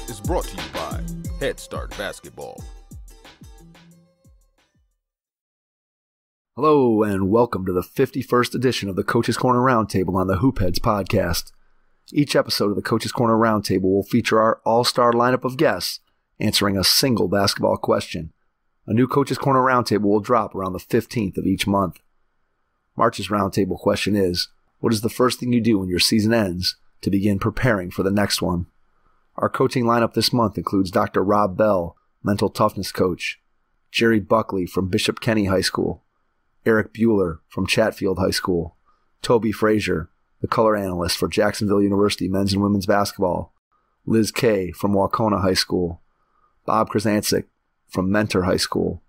is brought to you by Head Start Basketball. Hello and welcome to the 51st edition of the Coach's Corner Roundtable on the Hoopheads podcast. Each episode of the Coach's Corner Roundtable will feature our all-star lineup of guests answering a single basketball question. A new Coach's Corner Roundtable will drop around the 15th of each month. March's Roundtable question is, what is the first thing you do when your season ends to begin preparing for the next one? Our coaching lineup this month includes Dr. Rob Bell, mental toughness coach, Jerry Buckley from Bishop Kenny High School, Erik Buehler from Chatfield High School, Toby Frazier, the color analyst for Jacksonville University men's and women's basketball, Liz Kay from Wahconah High School, Bob Krizancic from Mentor High School,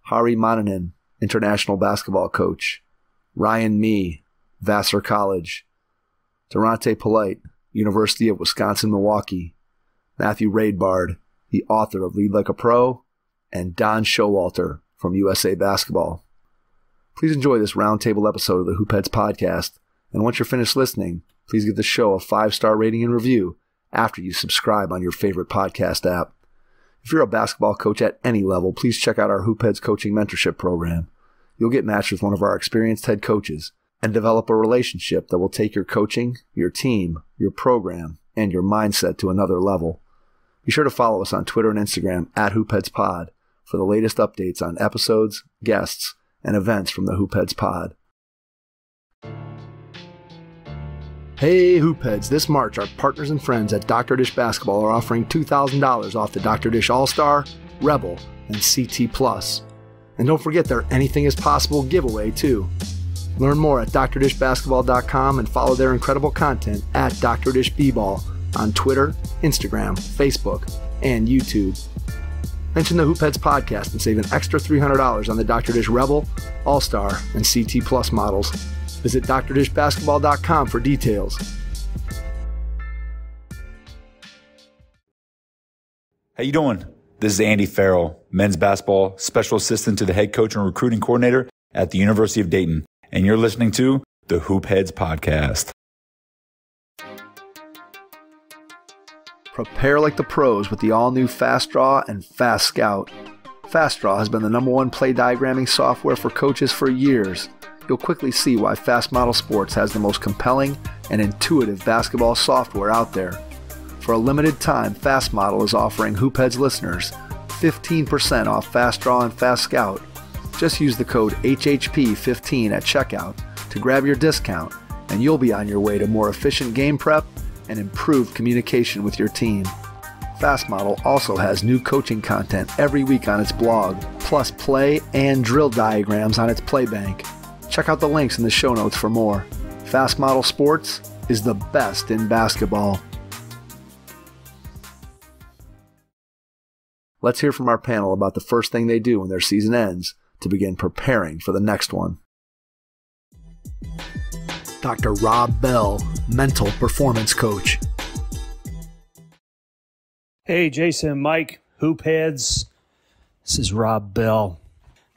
Harri Mannonen, international basketball coach, Ryan Mee, Vassar College, Durante Polite, University of Wisconsin-Milwaukee, Matthew Raidbard, the author of Lead Like a Pro, and Don Showalter from USA Basketball. Please enjoy this roundtable episode of the Hoopheads podcast, and once you're finished listening, please give the show a 5-star rating and review after you subscribe on your favorite podcast app. If you're a basketball coach at any level, please check out our Hoopheads Coaching Mentorship Program. You'll get matched with one of our experienced head coaches and develop a relationship that will take your coaching, your team, your program, and your mindset to another level. Be sure to follow us on Twitter and Instagram at HoopheadsPod for the latest updates on episodes, guests, and events from the Hoopheads Pod. Hey Hoopheads, this March our partners and friends at Dr. Dish Basketball are offering $2,000 off the Dr. Dish All-Star, Rebel, and CT Plus. And don't forget their Anything is Possible giveaway too. Learn more at drdishbasketball.com and follow their incredible content at Dr. Dish B-Ball on Twitter, Instagram, Facebook, and YouTube. Mention the Hoopheads podcast and save an extra $300 on the Dr. Dish Rebel, All-Star, and CT Plus models. Visit drdishbasketball.com for details. How you doing? This is Andy Farrell, men's basketball special assistant to the head coach and recruiting coordinator at the University of Dayton, and you're listening to the Hoopheads podcast. Prepare like the pros with the all-new Fast Draw and Fast Scout. Fast Draw has been the #1 play diagramming software for coaches for years. You'll quickly see why Fast Model Sports has the most compelling and intuitive basketball software out there. For a limited time, Fast Model is offering Hoopheads listeners 15% off Fast Draw and Fast Scout. Just use the code HHP15 at checkout to grab your discount, and you'll be on your way to more efficient game prep and improved communication with your team. Fast Model also has new coaching content every week on its blog, plus play and drill diagrams on its Playbank. Check out the links in the show notes for more. Fast Model Sports is the best in basketball. Let's hear from our panel about the first thing they do when their season ends to begin preparing for the next one. Dr. Rob Bell, mental performance coach. Hey, Jason and Mike, Hoopheads. This is Rob Bell.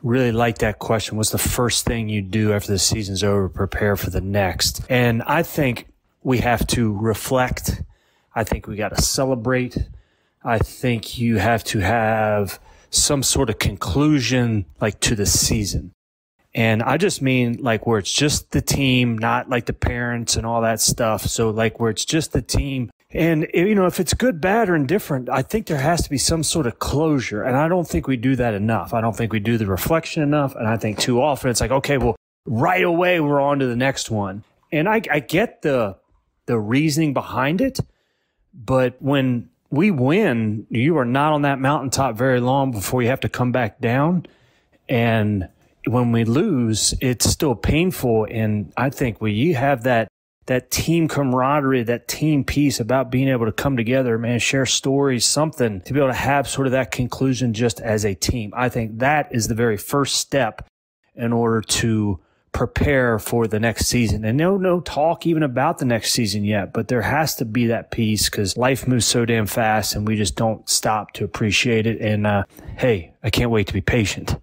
Really like that question. What's the first thing you do after the season's over to prepare for the next? And I think we have to reflect. I think we got to celebrate. I think you have to have some sort of conclusion like to the season. And I just mean like where it's just the team, not like the parents and all that stuff. So like where it's just the team. And, you know, if it's good, bad, or indifferent, I think there has to be some sort of closure. And I don't think we do that enough. I don't think we do the reflection enough. And I think too often it's like, okay, well, right away we're on to the next one. And I get the reasoning behind it. But when we win, you are not on that mountaintop very long before you have to come back down. And when we lose, it's still painful. And I think when you have that team camaraderie, that team piece about being able to come together, man, share stories, something to be able to have sort of that conclusion just as a team. I think that is the very first step in order to prepare for the next season. And no talk even about the next season yet, but there has to be that piece because life moves so damn fast and we just don't stop to appreciate it. And hey, I can't wait to be patient.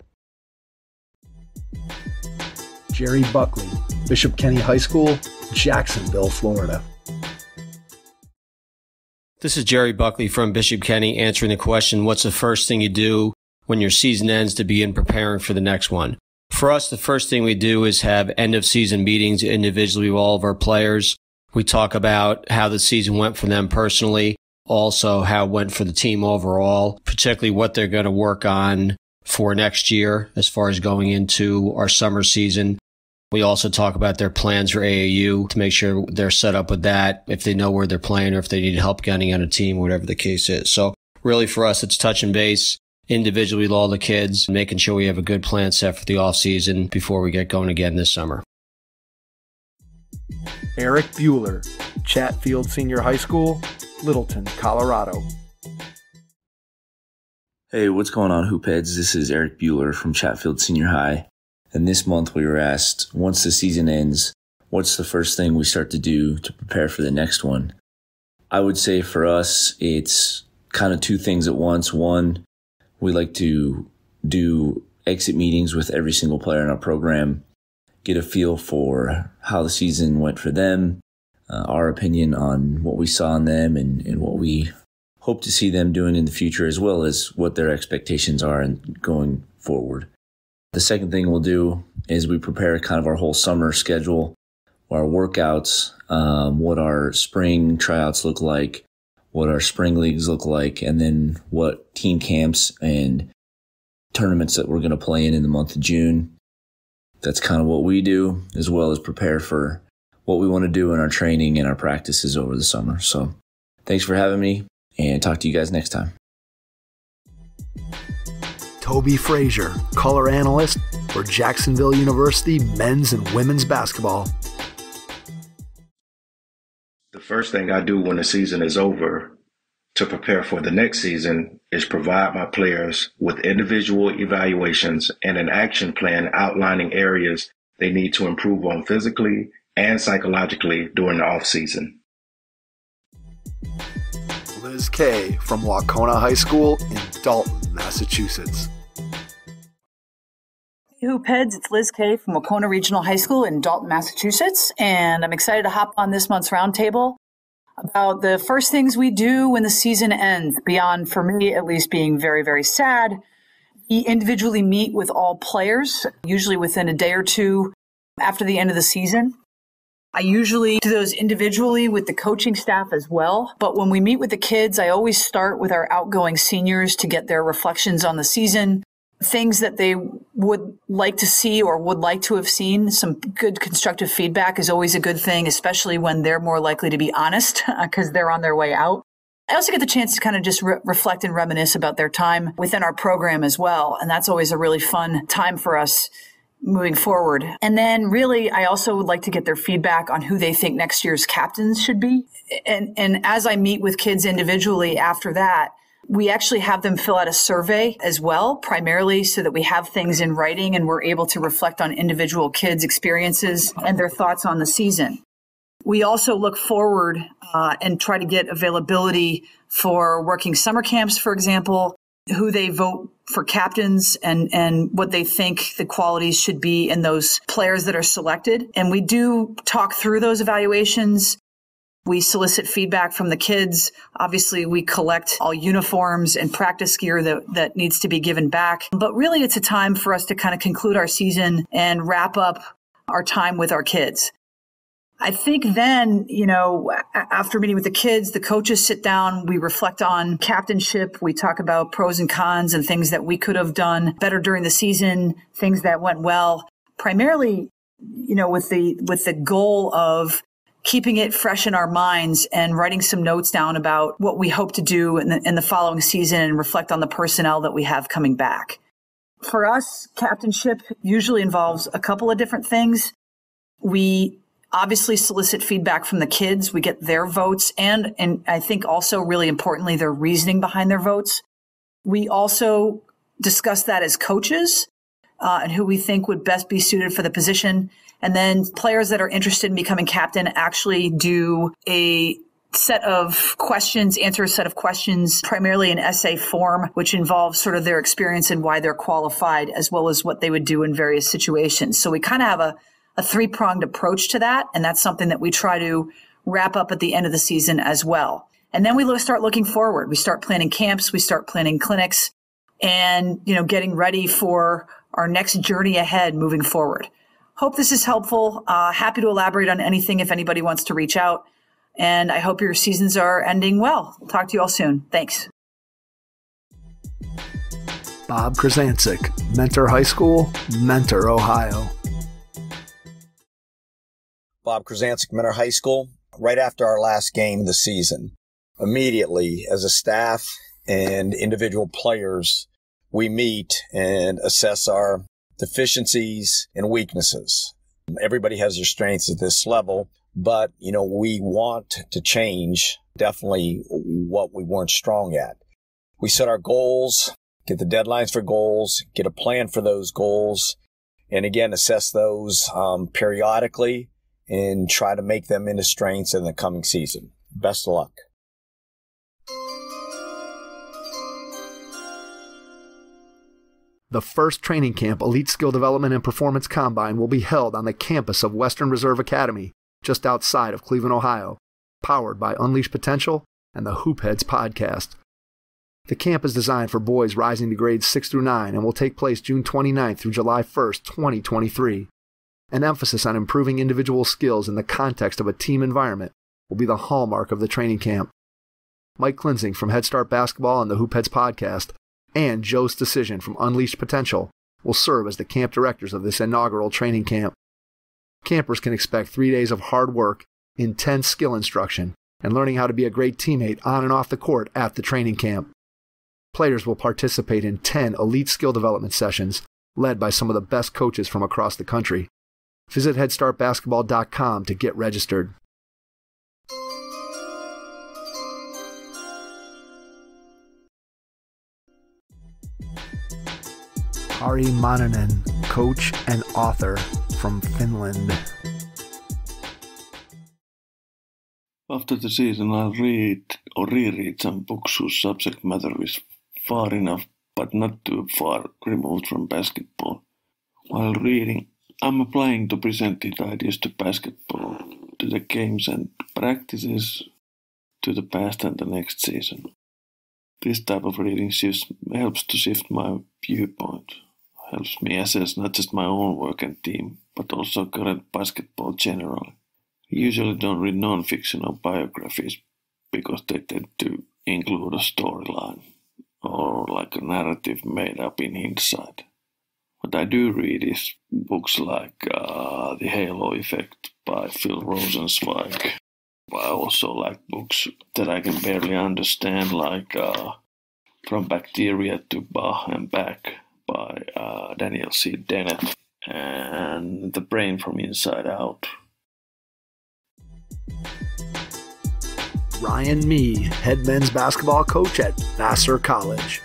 Jerry Buckley, Bishop Kenny High School, Jacksonville, Florida. This is Jerry Buckley from Bishop Kenny answering the question, what's the first thing you do when your season ends to begin preparing for the next one? For us, the first thing we do is have end-of-season meetings individually with all of our players. We talk about how the season went for them personally, also how it went for the team overall, particularly what they're going to work on for next year as far as going into our summer season. We also talk about their plans for AAU to make sure they're set up with that, if they know where they're playing or if they need help getting on a team, whatever the case is. So really for us, it's touching base individually with all the kids, making sure we have a good plan set for the off season before we get going again this summer. Erik Buehler, Chatfield Senior High School, Littleton, Colorado. Hey, what's going on, Hoopheads? This is Erik Buehler from Chatfield Senior High. And this month we were asked, once the season ends, what's the first thing we start to do to prepare for the next one? I would say for us, it's kind of two things at once. One, we like to do exit meetings with every single player in our program, get a feel for how the season went for them, our opinion on what we saw in them and what we hope to see them doing in the future, as well as what their expectations are and going forward. The second thing we'll do is we prepare kind of our whole summer schedule, our workouts, what our spring tryouts look like, what our spring leagues look like, and then what team camps and tournaments that we're going to play in the month of June. That's kind of what we do, as well as prepare for what we want to do in our training and our practices over the summer. So thanks for having me, and talk to you guys next time. Toby Frazier, color analyst for Jacksonville University men's and women's basketball. The first thing I do when the season is over to prepare for the next season is provide my players with individual evaluations and an action plan outlining areas they need to improve on physically and psychologically during the off season. Liz K. from Wahconah High School in Dalton, Massachusetts. Hey Hoopheads, it's Liz K. from Wahconah Regional High School in Dalton, Massachusetts, and I'm excited to hop on this month's roundtable about the first things we do when the season ends, beyond, for me at least, being very, very sad. We individually meet with all players, usually within a day or two after the end of the season. I usually do those individually with the coaching staff as well. But when we meet with the kids, I always start with our outgoing seniors to get their reflections on the season, things that they would like to see or would like to have seen. Some good constructive feedback is always a good thing, especially when they're more likely to be honest because they're on their way out. I also get the chance to kind of just reflect and reminisce about their time within our program as well. And that's always a really fun time for us moving forward. And then really, I also would like to get their feedback on who they think next year's captains should be. And as I meet with kids individually after that, we actually have them fill out a survey as well, primarily so that we have things in writing and we're able to reflect on individual kids' experiences and their thoughts on the season. We also look forward and try to get availability for working summer camps, for example, who they vote for captains and what they think the qualities should be in those players that are selected. And we do talk through those evaluations. We solicit feedback from the kids. Obviously, we collect all uniforms and practice gear that needs to be given back. But really, it's a time for us to kind of conclude our season and wrap up our time with our kids. I think then, after meeting with the kids, the coaches sit down, we reflect on captainship. We talk about pros and cons and things that we could have done better during the season, things that went well, primarily, with the goal of keeping it fresh in our minds and writing some notes down about what we hope to do in the following season and reflect on the personnel that we have coming back. For us, captainship usually involves a couple of different things. We obviously solicit feedback from the kids. We get their votes and I think also really importantly, their reasoning behind their votes. We also discuss that as coaches and who we think would best be suited for the position. And then players that are interested in becoming captain actually do a set of questions, answer a set of questions, primarily an essay form, which involves sort of their experience and why they're qualified, as well as what they would do in various situations. So we kind of have a three-pronged approach to that, and that's something that we try to wrap up at the end of the season as well. And then we start looking forward. We start planning camps, we start planning clinics, and, getting ready for our next journey ahead moving forward. Hope this is helpful. Happy to elaborate on anything if anybody wants to reach out. And I hope your seasons are ending well. Talk to you all soon. Thanks. Bob Krizancic, Mentor High School, Mentor Ohio. Bob Krizancic, Mentor High School. Right after our last game of the season, immediately as a staff and individual players, we meet and assess our deficiencies and weaknesses. Everybody has their strengths at this level, but, we want to change definitely what we weren't strong at. We set our goals, get the deadlines for goals, get a plan for those goals, and again, assess those periodically and try to make them into strengths in the coming season. Best of luck. The first training camp Elite Skill Development and Performance Combine will be held on the campus of Western Reserve Academy, just outside of Cleveland, Ohio, powered by Unleash Potential and the Hoopheads podcast. The camp is designed for boys rising to grades 6 through 9 and will take place June 29th through July 1st, 2023. An emphasis on improving individual skills in the context of a team environment will be the hallmark of the training camp. Mike Klinzing from Head Start Basketball and the Hoopheads podcast and Joe's Decision from Unleashed Potential will serve as the camp directors of this inaugural training camp. Campers can expect 3 days of hard work, intense skill instruction, and learning how to be a great teammate on and off the court at the training camp. Players will participate in 10 elite skill development sessions led by some of the best coaches from across the country. Visit headstartbasketball.com to get registered. Harri Mannonen, coach and author from Finland. After the season, I'll read or reread some books whose subject matter is far enough but not too far removed from basketball. While reading, I'm applying to presented ideas to basketball, to the games and practices, to the past and the next season. This type of reading helps to shift my viewpoint, helps me assess not just my own work and team, but also current basketball generally. I usually don't read non-fiction or biographies because they tend to include a storyline or like a narrative made up in hindsight. What I do read is books like The Halo Effect by Phil Rosenzweig. I also like books that I can barely understand, like From Bacteria to Bah and Back by Daniel C. Dennett, and The Brain from Inside Out. Ryan Mee, head men's basketball coach at Vassar College.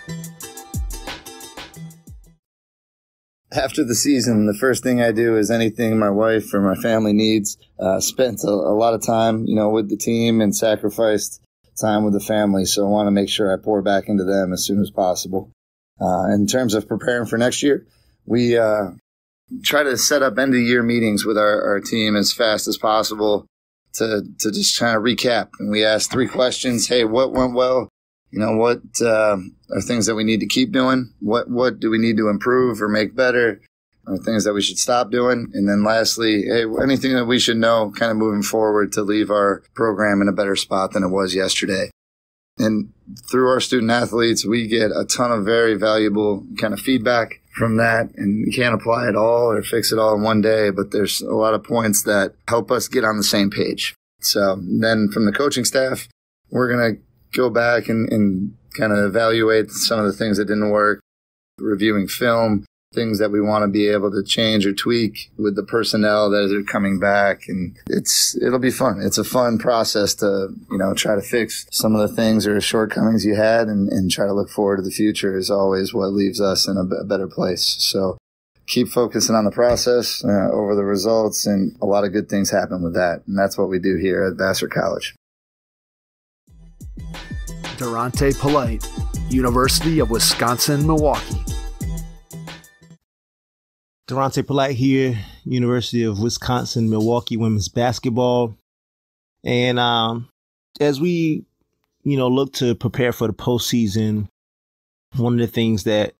After the season, the first thing I do is anything my wife or my family needs. Spent a lot of time, with the team and sacrificed time with the family. So I want to make sure I pour back into them as soon as possible. In terms of preparing for next year, we try to set up end-of-year meetings with our team as fast as possible to just kind of recap. And we ask 3 questions. Hey, what went well? What are things that we need to keep doing? What do we need to improve or make better? Or things that we should stop doing? And then lastly, hey, anything that we should know kind of moving forward to leave our program in a better spot than it was yesterday. And through our student athletes, we get a ton of very valuable kind of feedback from that. And you can't apply it all or fix it all in one day, but there's a lot of points that help us get on the same page. So then from the coaching staff, we're going to go back and kind of evaluate some of the things that didn't work, reviewing film, things that we want to be able to change or tweak with the personnel that are coming back. And it'll be fun. It's a fun process to, try to fix some of the things or shortcomings you had and try to look forward to the future is always what leaves us in a better place. So keep focusing on the process over the results, and a lot of good things happen with that. And that's what we do here at Vassar College. Durante Polite, University of Wisconsin-Milwaukee. Durante Polite here, University of Wisconsin-Milwaukee women's basketball. And as we look to prepare for the postseason, one of the things that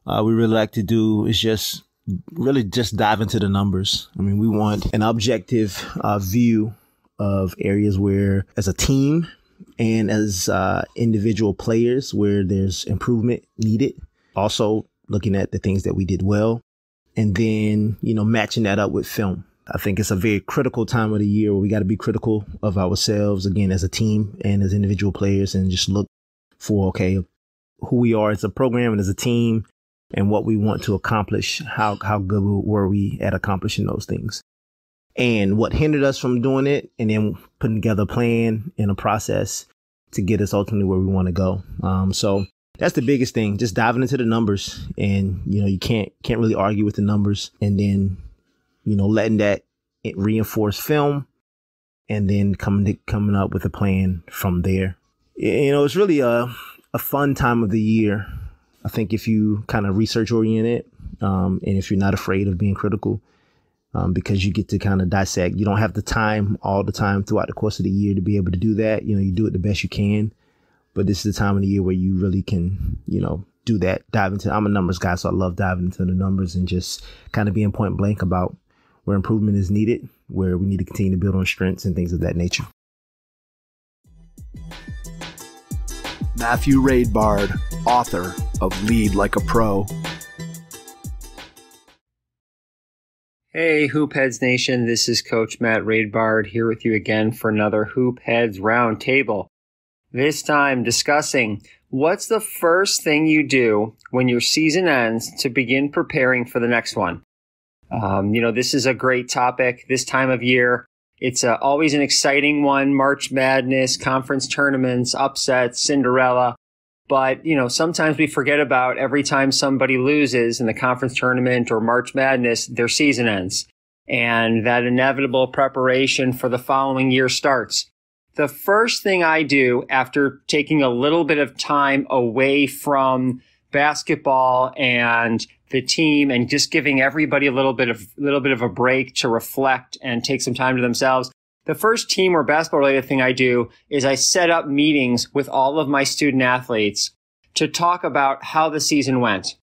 we really like to do is just dive into the numbers. I mean, we want an objective view of areas where, as a team and as individual players, where there's improvement needed. Also looking at the things that we did well, and then, matching that up with film. I think it's a very critical time of the year where we got to be critical of ourselves, again, as a team and as individual players, and just look for, okay, who we are as a program and as a team and what we want to accomplish. How good were we at accomplishing those things, and what hindered us from doing it, and then putting together a plan and a process to get us ultimately where we want to go. So that's the biggest thing, just diving into the numbers, and, you can't really argue with the numbers, and then, letting that reinforce film, and then coming up with a plan from there. It's really a fun time of the year. I think if you kind of research oriented, and if you're not afraid of being critical, because you get to kind of dissect. You don't have the time all the time throughout the course of the year to be able to do that. You do it the best you can, but this is the time of the year where you really can, do that. Dive into. I'm a numbers guy, so I love diving into the numbers and just kind of being point blank about where improvement is needed, where we need to continue to build on strengths and things of that nature. Matthew Raidbard, author of Lead Like a Pro. Hey, Hoopheads Nation, this is Coach Matt Raidbard here with you again for another Hoopheads Roundtable. This time discussing what's the first thing you do when your season ends to begin preparing for the next one. This is a great topic this time of year. It's always an exciting one, March Madness, conference tournaments, upsets, Cinderella. But, sometimes we forget about every time somebody loses in the conference tournament or March Madness, their season ends. And that inevitable preparation for the following year starts. The first thing I do after taking a little bit of time away from basketball and the team and just giving everybody a little bit of a break to reflect and take some time to themselves, the first team or basketball related thing I do is I set up meetings with all of my student athletes to talk about how the season went.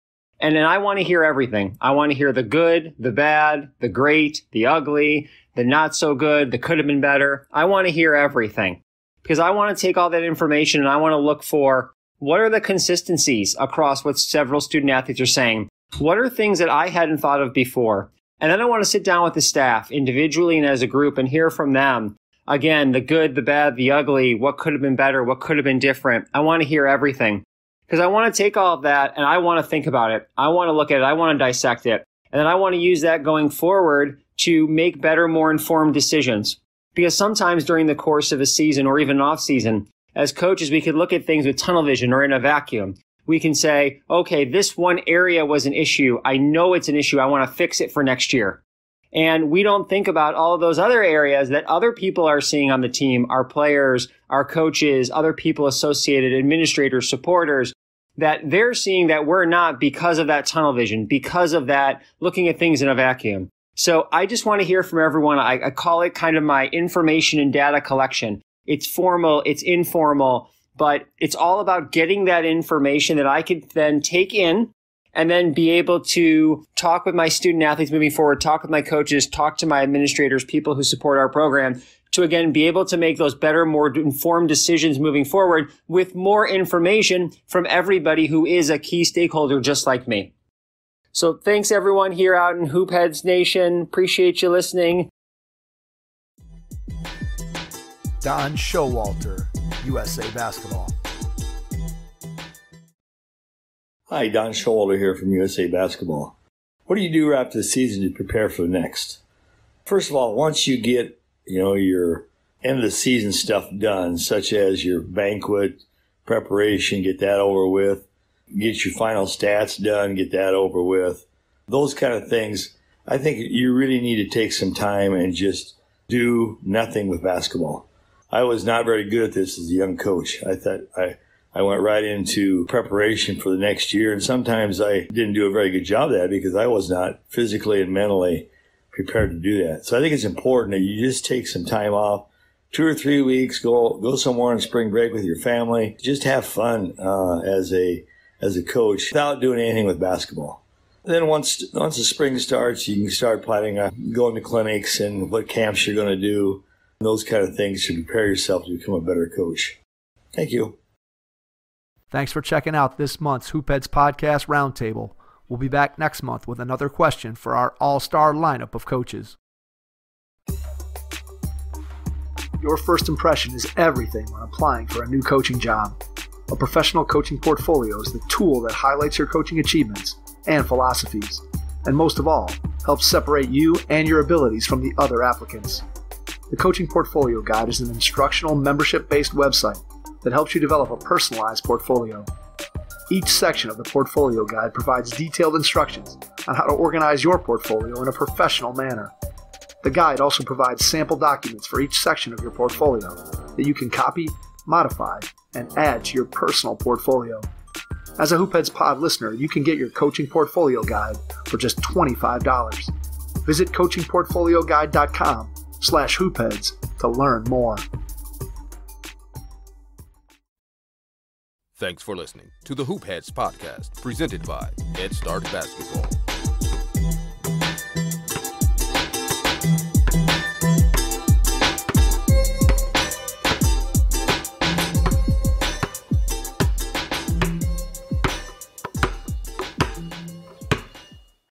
And then I want to hear everything. I want to hear the good, the bad, the great, the ugly, the not so good, the could have been better. I want to hear everything because I want to take all that information and I want to look for what are the consistencies across what several student athletes are saying. What are things that I hadn't thought of before? And then I want to sit down with the staff individually and as a group and hear from them. Again, the good, the bad, the ugly, what could have been better, what could have been different. I want to hear everything because I want to take all of that and I want to think about it. I want to look at it. I want to dissect it. And then I want to use that going forward to make better, more informed decisions. Because sometimes during the course of a season or even off season, as coaches, we could look at things with tunnel vision or in a vacuum. We can say, okay, this one area was an issue. I know it's an issue. I want to fix it for next year. And we don't think about all of those other areas that other people are seeing on the team, our players, our coaches, other people associated, administrators, supporters, that they're seeing that we're not because of that tunnel vision, because of that looking at things in a vacuum. So I just want to hear from everyone. I call it kind of my information and data collection. It's formal, it's informal, but it's all about getting that information that I could then take in and then be able to talk with my student athletes moving forward, talk with my coaches, talk to my administrators, people who support our program, to again be able to make those better, more informed decisions moving forward with more information from everybody who is a key stakeholder just like me. So thanks everyone here out in Hoopheads Nation. Appreciate you listening. Don Showalter, USA Basketball. Hi, Don Showalter here from USA Basketball. What do you do after the season to prepare for the next? First of all, once you get, your end of the season stuff done, such as your banquet preparation, get that over with, get your final stats done, get that over with, those kind of things, I think you really need to take some time and just do nothing with basketball. I was not very good at this as a young coach. I thought I went right into preparation for the next year, and sometimes I didn't do a very good job of that because I was not physically and mentally prepared to do that. So I think it's important that you just take some time off, 2 or 3 weeks, go somewhere on spring break with your family. Just have fun as a coach without doing anything with basketball. Then once the spring starts, you can start planning on going to clinics and what camps you're going to do, and those kind of things to prepare yourself to become a better coach. Thank you. Thanks for checking out this month's Hoopheads Podcast Roundtable. We'll be back next month with another question for our all-star lineup of coaches. Your first impression is everything when applying for a new coaching job. A professional coaching portfolio is the tool that highlights your coaching achievements and philosophies, and most of all, helps separate you and your abilities from the other applicants. The Coaching Portfolio Guide is an instructional membership-based website that helps you develop a personalized portfolio. Each section of the Portfolio Guide provides detailed instructions on how to organize your portfolio in a professional manner. The guide also provides sample documents for each section of your portfolio that you can copy, modify, and add to your personal portfolio. As a Hoopheads Pod listener, you can get your Coaching Portfolio Guide for just $25. Visit coachingportfolioguide.com/hoopheads to learn more. Thanks for listening to the Hoopheads Podcast, presented by Head Start Basketball.